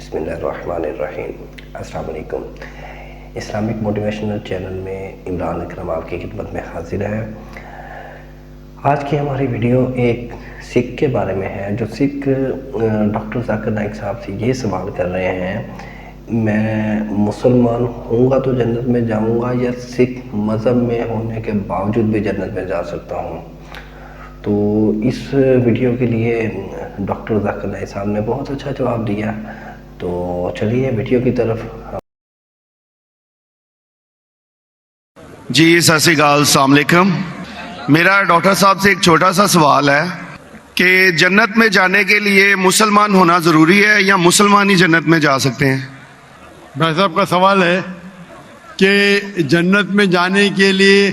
بسم اللہ الرحمن الرحیم۔ السلام علیکم۔ اسلامک موٹیویشنل چینل میں عمران اکرم آپ کی خدمت میں حاضر ہے۔ آج کی ہماری ویڈیو ایک سکھ کے بارے میں ہے، جو سکھ ڈاکٹر ذاکر نائک صاحب سے یہ سوال کر رہے ہیں، میں مسلمان ہوں گا تو جنت میں جاؤں گا یا سکھ مذہب میں ہونے کے باوجود بھی جنت میں جا سکتا ہوں؟ تو اس ویڈیو کے لیے ڈاکٹر ذاکر نائک صاحب نے بہت اچھا جواب دیا، تو چلیے ویڈیو کی طرف۔ جی ست سری اکال، السلام علیکم۔ میرا ڈاکٹر صاحب سے ایک چھوٹا سا سوال ہے کہ جنت میں جانے کے لیے مسلمان ہونا ضروری ہے یا مسلمان ہی جنت میں جا سکتے ہیں؟ بھائی صاحب کا سوال ہے کہ جنت میں جانے کے لیے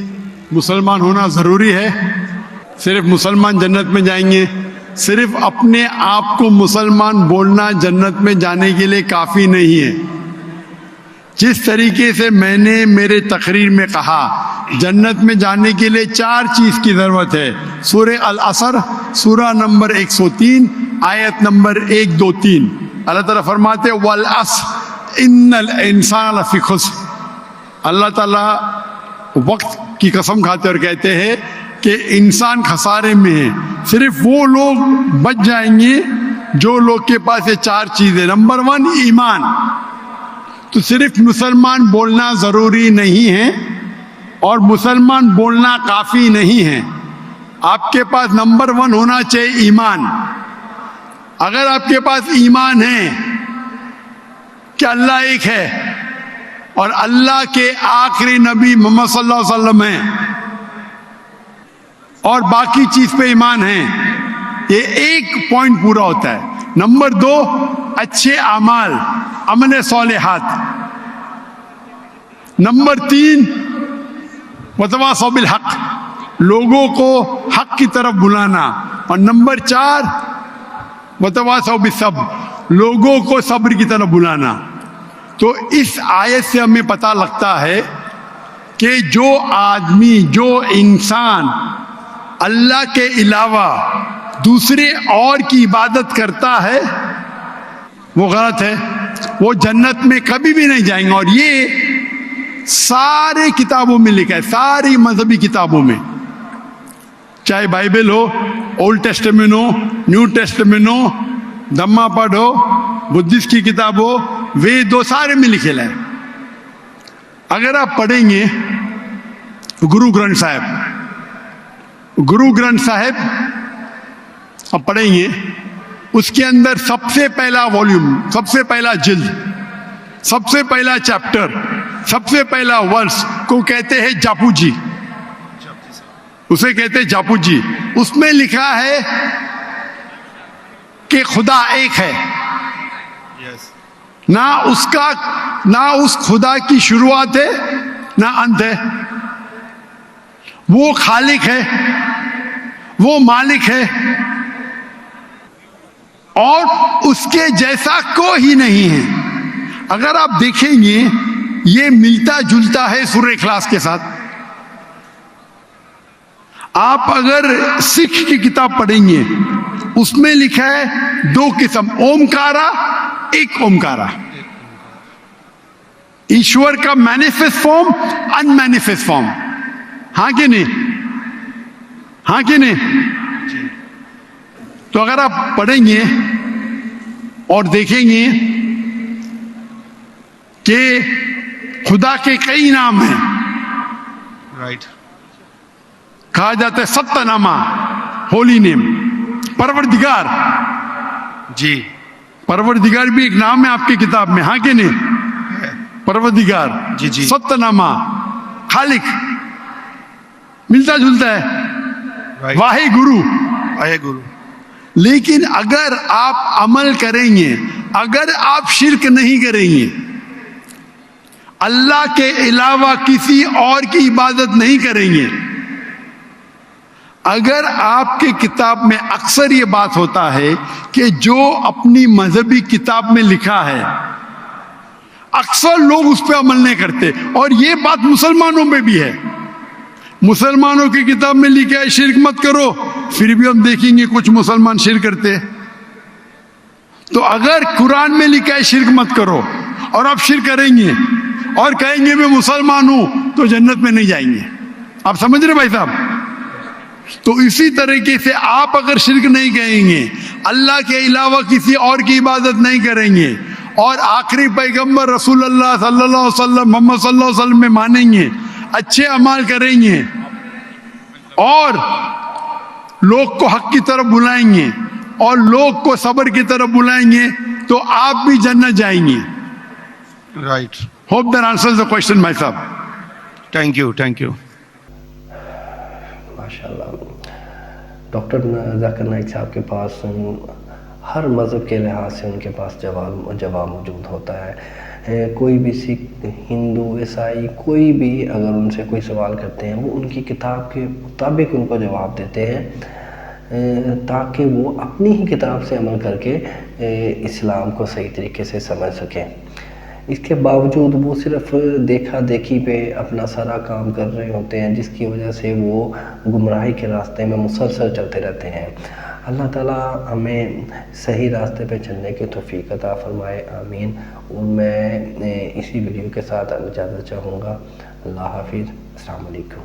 مسلمان ہونا ضروری ہے، صرف مسلمان جنت میں جائیں گے؟ صرف اپنے آپ کو مسلمان بولنا جنت میں جانے کے لیے کافی نہیں ہے۔ جس طریقے سے میں نے میرے تقریر میں کہا، جنت میں جانے کے لیے 4 چیز کی ضرورت ہے۔ سورہ العصر سورہ نمبر 103 آیت نمبر 1 2 3، اللہ تعالیٰ فرماتے ہیں والعصر ان الانسان لفی خسر۔ اللہ تعالیٰ وقت کی قسم کھاتے اور کہتے ہیں کہ انسان خسارے میں ہے، صرف وہ لوگ بچ جائیں گے جو لوگ کے پاس یہ 4 چیزیں۔ نمبر 1 ایمان، تو صرف مسلمان بولنا ضروری نہیں ہے اور مسلمان بولنا کافی نہیں ہے، آپ کے پاس نمبر 1 ہونا چاہیے ایمان۔ اگر آپ کے پاس ایمان ہے کہ اللہ ایک ہے اور اللہ کے آخری نبی محمد صلی اللہ علیہ وسلم ہیں اور باقی چیز پہ ایمان ہے، یہ ایک پوائنٹ پورا ہوتا ہے۔ نمبر 2 اچھے اعمال، عمل صالحات۔ نمبر 3 وتواصوا بالحق، لوگوں کو حق کی طرف بلانا۔ اور نمبر 4 وتواصوا بالصبر، لوگوں کو صبر کی طرف بلانا۔ تو اس آیت سے ہمیں پتہ لگتا ہے کہ جو آدمی، جو انسان اللہ کے علاوہ دوسرے اور کی عبادت کرتا ہے وہ غلط ہے، وہ جنت میں کبھی بھی نہیں جائیں گے۔ اور یہ سارے کتابوں میں لکھا ہے، ساری مذہبی کتابوں میں، چاہے بائبل ہو، اولڈ ٹیسٹمنٹ ہو، نیو ٹیسٹمنٹ ہو، دھما پڑھ ہو، بدھسٹ کی کتاب ہو، وید ہو، سارے میں لکھے ہے۔ اگر آپ پڑھیں گے گرو گرنتھ صاحب آپ پڑھیں گے، اس کے اندر سب سے پہلا والیوم، سب سے پہلا جلد، سب سے پہلا چیپٹر، سب سے پہلا ورس کو کہتے ہیں جاپو جی، اسے کہتے ہیں جاپو جی۔ اس میں لکھا ہے کہ خدا ایک ہے، نہ اس خدا کی شروعات ہے نہ انت ہے، وہ خالق ہے، وہ مالک ہے، اور اس کے جیسا کوئی ہی نہیں ہے۔ اگر آپ دیکھیں گے یہ ملتا جلتا ہے سورہ اخلاص کے ساتھ۔ آپ اگر سکھ کی کتاب پڑھیں گے، اس میں لکھا ہے 2 قسم، اومکارا، ایک اومکارا، ایشور کا مینیفیسٹ فارم، ان مینیفیسٹ فارم، ہاں کہ نہیں؟ ہاں کہ نہیں؟ تو اگر آپ پڑھیں گے اور دیکھیں گے کہ خدا کے کئی نام ہیں، رائٹ، کہا جاتا ہے ستہ نامہ، ہولی نیم، پروردگار۔ جی، پروردگار بھی ایک نام ہے آپ کی کتاب میں، ہاں کہ نہیں؟ پروردگار، جی جی، ستہ نامہ، خالق، ملتا جلتا ہے، واہے گرو، واہے گرو۔ لیکن اگر آپ عمل کریں گے، اگر آپ شرک نہیں کریں گے، اللہ کے علاوہ کسی اور کی عبادت نہیں کریں گے، اگر آپ کے کتاب میں اکثر یہ بات ہوتا ہے کہ جو اپنی مذہبی کتاب میں لکھا ہے اکثر لوگ اس پہ عمل نہیں کرتے، اور یہ بات مسلمانوں میں بھی ہے۔ مسلمانوں کی کتاب میں لکھا ہے شرک مت کرو، پھر بھی ہم دیکھیں گے کچھ مسلمان شرک کرتے۔ تو اگر قرآن میں لکھا ہے شرک مت کرو اور آپ شرک کریں گے اور کہیں گے میں مسلمان ہوں تو جنت میں نہیں جائیں گے. آپ سمجھ رہے بھائی صاحب؟ تو اسی طریقے سے آپ اگر شرک نہیں کہیں گے, اللہ کے علاوہ کسی اور کی عبادت نہیں کریں گے, اور آخری پیغمبر رسول اللہ صلی اللہ علیہ وسلم محمد صلی اللہ علیہ وسلم میں مانیں گے, اچھے اعمال کریں گے اور لوگ کو حق کی طرف بلائیں گے اور لوگ کو صبر کی طرف بلائیں گے, تو آپ بھی جنت جائیں گے. Right. Hope that answers the question بھائی صاحب. Thank you, thank you. ماشاءاللہ. ڈاکٹر ذاکر نائک صاحب کے پاس ہر مذہب کے لحاظ سے ان کے پاس جواب موجود ہوتا ہے. کوئی بھی سکھ, ہندو, عیسائی, کوئی بھی اگر ان سے کوئی سوال کرتے ہیں وہ ان کی کتاب کے مطابق ان کو جواب دیتے ہیں, تاکہ وہ اپنی ہی کتاب سے عمل کر کے اسلام کو صحیح طریقے سے سمجھ سکیں. اس کے باوجود وہ صرف دیکھا دیکھی پہ اپنا سارا کام کر رہے ہوتے ہیں, جس کی وجہ سے وہ گمراہی کے راستے میں مسلسل چلتے رہتے ہیں. اللہ تعالیٰ ہمیں صحیح راستے پہ چلنے کی توفیق عطا فرمائے, آمین. اور میں اسی ویڈیو کے ساتھ اجازت چاہوں گا. اللہ حافظ. السلام علیکم.